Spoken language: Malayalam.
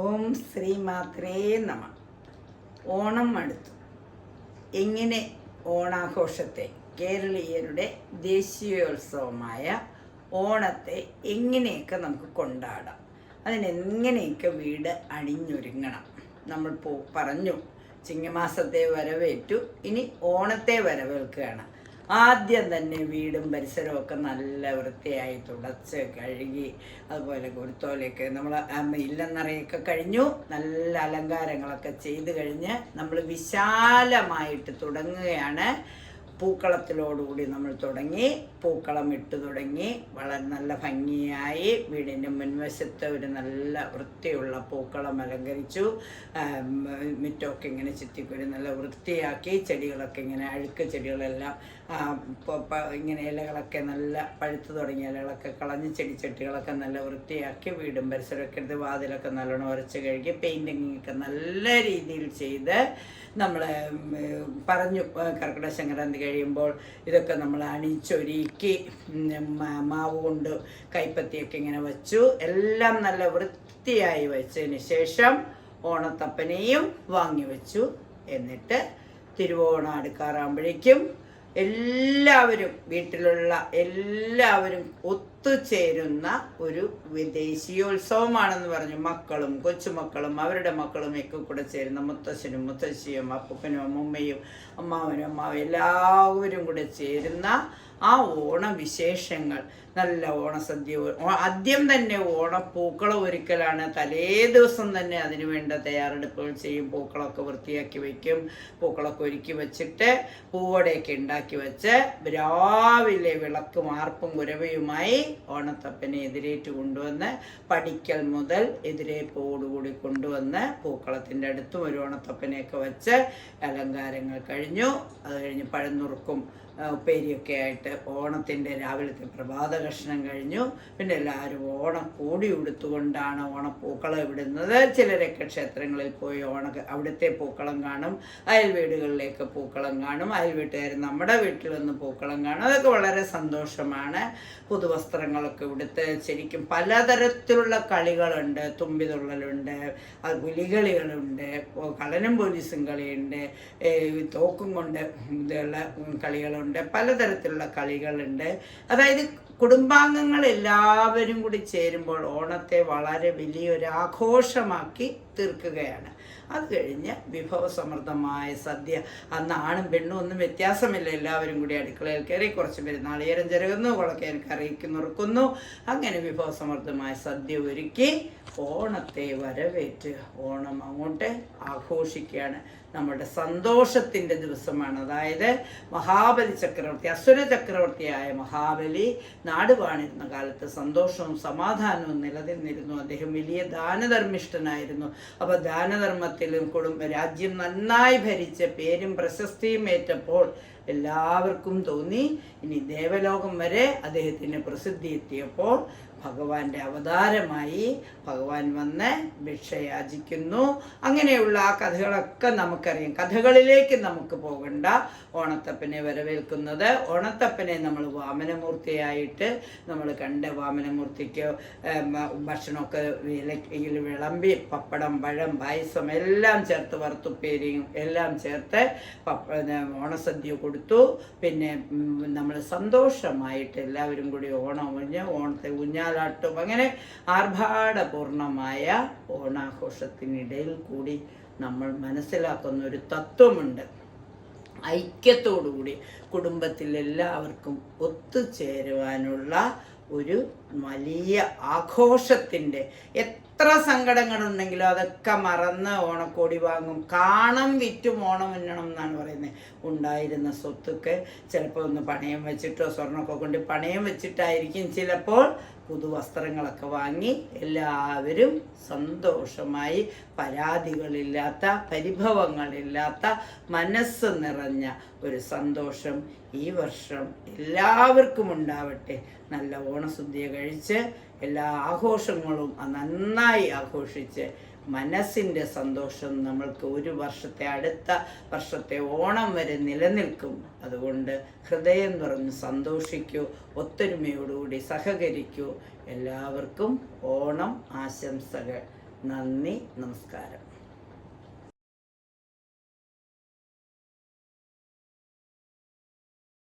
ഓം ശ്രീ മാത്രേ നമ. ഓണം അടുത്തു. എങ്ങനെ ഓണാഘോഷത്തെ, കേരളീയരുടെ ദേശീയോത്സവമായ ഓണത്തെ എങ്ങനെയൊക്കെ നമുക്ക് കൊണ്ടാടാം, അതിനെങ്ങനെയൊക്കെ വീട് അണിഞ്ഞൊരുങ്ങണം. നമ്മൾ പറഞ്ഞു ചിങ്ങമാസത്തെ വരവേറ്റു, ഇനി ഓണത്തെ വരവേൽക്കുകയാണ്. ആദ്യം തന്നെ വീടും പരിസരവും ഒക്കെ നല്ല വൃത്തിയായി തുടച്ച് കഴുകി, അതുപോലെ കുരുത്തോലയൊക്കെ നമ്മൾ ഇല്ലെന്നറിയൊക്കെ കഴിഞ്ഞു, നല്ല അലങ്കാരങ്ങളൊക്കെ ചെയ്ത് കഴിഞ്ഞ് നമ്മൾ വിശാലമായിട്ട് തുടങ്ങുകയാണ്. പൂക്കളത്തിലോടുകൂടി നമ്മൾ തുടങ്ങി, പൂക്കളം ഇട്ട് തുടങ്ങി. വളരെ നല്ല ഭംഗിയായി വീടിൻ്റെ മുൻവശത്ത് ഒരു നല്ല വൃത്തിയുള്ള പൂക്കളം അലങ്കരിച്ചു. മുറ്റമൊക്കെ ഇങ്ങനെ ചുറ്റിക്കൊരു നല്ല വൃത്തിയാക്കി. ചെടികളൊക്കെ ഇങ്ങനെ അഴുക്ക് ചെടികളെല്ലാം ഇങ്ങനെ ഇലകളൊക്കെ നല്ല പഴുത്തു തുടങ്ങിയ ഇലകളൊക്കെ കളഞ്ഞ് ചെടിച്ചട്ടികളൊക്കെ നല്ല വൃത്തിയാക്കി വീടും പരിസരമൊക്കെ എടുത്ത് വാതിലൊക്കെ നല്ലോണം ഉരച്ച് കഴുകി പെയിൻറ്റിങ്ങൊക്കെ നല്ല രീതിയിൽ ചെയ്ത് നമ്മൾ പറഞ്ഞു. കർക്കിടക സംക്രാന്തി കഴിയുമ്പോൾ ഇതൊക്കെ നമ്മൾ അണിച്ചൊരുക്കി മാവ് കൊണ്ട് കൈപ്പത്തിയൊക്കെ ഇങ്ങനെ വച്ചു. എല്ലാം നല്ല വൃത്തിയായി വെച്ചതിന് ശേഷം ഓണത്തപ്പനെയും വാങ്ങി വെച്ചു. എന്നിട്ട് തിരുവോണം അടുക്കാറാകുമ്പോഴേക്കും എല്ലാവരും, വീട്ടിലുള്ള എല്ലാവരും ഒത്തുചേരുന്ന ഒരു ദേശീയോത്സവമാണെന്ന് പറഞ്ഞു. മക്കളും കൊച്ചുമക്കളും അവരുടെ മക്കളും ഒക്കെ കൂടെ ചേരുന്ന, മുത്തശ്ശനും മുത്തശ്ശിയും അപ്പൂപ്പനും അമ്മൂമ്മയും അമ്മാവനും അമ്മാവും എല്ലാവരും കൂടെ ചേരുന്ന ആ ഓണവിശേഷങ്ങൾ, നല്ല ഓണസദ്യ. ആദ്യം തന്നെ ഓണപ്പൂക്കളം ഒരുക്കലാണ്. തലേ ദിവസം തന്നെ അതിനു വേണ്ട തയ്യാറെടുപ്പുകൾ ചെയ്യും. പൂക്കളമൊക്കെ വൃത്തിയാക്കി വയ്ക്കും. പൂക്കളമൊക്കെ ഒരുക്കി വെച്ചിട്ട് പൂവടയൊക്കെ ഉണ്ടാക്കി വെച്ച് രാവിലെ വിളക്കും ആർപ്പും കുരവയുമായി ഓണത്തപ്പനെ എതിരേറ്റ് കൊണ്ടുവന്ന് പടിക്കൽ മുതൽ എതിരേപ്പോടുകൂടി കൊണ്ടുവന്ന് പൂക്കളത്തിൻ്റെ അടുത്തും ഒരു ഓണത്തപ്പനെയൊക്കെ വെച്ച് അലങ്കാരങ്ങൾ കഴിഞ്ഞു. അത് കഴിഞ്ഞ് പഴന്നുറുക്കും ഉപ്പേരിയൊക്കെ ആയിട്ട് ഓണത്തിൻ്റെ രാവിലത്തെ പ്രഭാത കഷ്ണം കഴിഞ്ഞു. പിന്നെ എല്ലാവരും ഓണം കൂടി ഉടുത്തുകൊണ്ടാണ് ഓണപ്പൂക്കളം ഇടുന്നത്. ചിലരൊക്കെ ക്ഷേത്രങ്ങളിൽ പോയി അവിടുത്തെ പൂക്കളം കാണും, അയൽ വീടുകളിലേക്ക് പൂക്കളം കാണും, അയൽ വീട്ടുകാർ നമ്മുടെ വീട്ടിൽ വന്ന് പൂക്കളം കാണും. അതൊക്കെ വളരെ സന്തോഷമാണ്. പുതുവസ്ത്രങ്ങളൊക്കെ ഉടുത്ത് ശരിക്കും പലതരത്തിലുള്ള കളികളുണ്ട്. തുമ്പിതുള്ളലുണ്ട്, പുലികളികളുണ്ട്, കള്ളനും പോലീസും കളിയുണ്ട്, തോക്കും കൊണ്ട് ഇതുള്ള കളികളുണ്ട്, പലതരത്തിലുള്ള കളികളുണ്ട്. അതായത് കുടുംബാംഗങ്ങൾ എല്ലാവരും കൂടി ചേരുമ്പോൾ ഓണത്തെ വളരെ വലിയൊരാഘോഷമാക്കി തീർക്കുകയാണ്. അത് കഴിഞ്ഞ് വിഭവസമൃദ്ധമായ സദ്യ. അന്ന് ആണും പെണ്ണും ഒന്നും വ്യത്യാസമില്ല. എല്ലാവരും കൂടി അടുക്കളയിൽ കയറി കുറച്ച് പേര് നാളികേരം ചിരകുന്നു, കുളക്കേൻ കറിക്ക് നുറുക്കുന്നു. അങ്ങനെ വിഭവസമൃദ്ധമായ സദ്യ ഒരുക്കി ഓണത്തെ വരവേറ്റ് ഓണം അങ്ങോട്ട് ആഘോഷിക്കുകയാണ്. നമ്മുടെ സന്തോഷത്തിൻ്റെ ദിവസമാണ്. അതായത് മഹാബലി ചക്രവർത്തി, അസുര ചക്രവർത്തിയായ മഹാബലി നാട് വാണിരുന്ന കാലത്ത് സന്തോഷവും സമാധാനവും നിലനിന്നിരുന്നു. അദ്ദേഹം വലിയ ദാനധർമ്മിഷ്ഠനായിരുന്നു. അപ്പോൾ ദാനധർമ്മത്തിലും രാജ്യം നന്നായി ഭരിച്ച പേരും പ്രശസ്തിയും ഏറ്റപ്പോൾ എല്ലാവർക്കും തോന്നി ഇനി ദേവലോകം വരെ അദ്ദേഹത്തിന് പ്രസിദ്ധി എത്തിയപ്പോൾ ഭഗവാന്റെ അവതാരമായി ഭഗവാൻ വന്ന് ഭിക്ഷയാചിക്കുന്നു. അങ്ങനെയുള്ള ആ കഥകളൊക്കെ നമുക്കറിയാം. കഥകളിലേക്ക് നമുക്ക് പോകണ്ട. ഓണത്തപ്പനെ വരവേൽക്കുന്നത്, ഓണത്തപ്പനെ നമ്മൾ വാമനമൂർത്തിയായിട്ട് നമ്മൾ കണ്ട് വാമനമൂർത്തിക്ക് ഭക്ഷണമൊക്കെ ഇലയിൽ വിളമ്പി പപ്പടം, പഴം, പായസം എല്ലാം ചേർത്ത് വറുത്തുപ്പേരിയും എല്ലാം ചേർത്ത് ഓണസദ്യ കൊടുത്തു. പിന്നെ നമ്മൾ സന്തോഷമായിട്ട് എല്ലാവരും കൂടി ഓണം കഴിഞ്ഞ് ഓണത്തെ ഊഞ്ഞാലാട്ടും. അങ്ങനെ ആർഭാടപൂർണമായ ഓണാഘോഷത്തിനിടയിൽ കൂടി നമ്മൾ മനസ്സിലാക്കുന്ന ഒരു തത്വമുണ്ട്. ഐക്യത്തോടുകൂടി കുടുംബത്തിൽ എല്ലാവർക്കും ഒത്തുചേരുവാനുള്ള ഒരു വലിയ ആഘോഷത്തിൻ്റെ, എത്ര സങ്കടങ്ങളുണ്ടെങ്കിലും അതൊക്കെ മറന്ന് ഓണക്കോടി വാങ്ങും. കാണം വിറ്റും ഓണം ഉണ്ണണം എന്നാണ് പറയുന്നത്. ഉണ്ടായിരുന്ന സ്വത്തൊക്കെ ചിലപ്പോൾ ഒന്ന് പണയം വെച്ചിട്ടോ സ്വർണ്ണമൊക്കെ കൊണ്ട് പണയം വെച്ചിട്ടായിരിക്കും ചിലപ്പോൾ പുതുവസ്ത്രങ്ങളൊക്കെ വാങ്ങി എല്ലാവരും സന്തോഷമായി, പരാതികളില്ലാത്ത, പരിഭവങ്ങളില്ലാത്ത, മനസ്സ് നിറഞ്ഞ ഒരു സന്തോഷം ഈ വർഷം എല്ലാവർക്കും ഉണ്ടാവട്ടെ. നല്ല ഓണസദ്യ കഴിച്ച് എല്ലാ ആഘോഷങ്ങളും നന്നായി ആഘോഷിച്ച് മനസ്സിൻ്റെ സന്തോഷം നമ്മൾക്ക് ഒരു വർഷത്തെ, അടുത്ത വർഷത്തെ ഓണം വരെ നിലനിൽക്കും. അതുകൊണ്ട് ഹൃദയം തുറന്ന് സന്തോഷിക്കൂ, ഒത്തൊരുമയോടുകൂടി സഹകരിക്കൂ. എല്ലാവർക്കും ഓണം ആശംസകൾ. നന്ദി, നമസ്കാരം.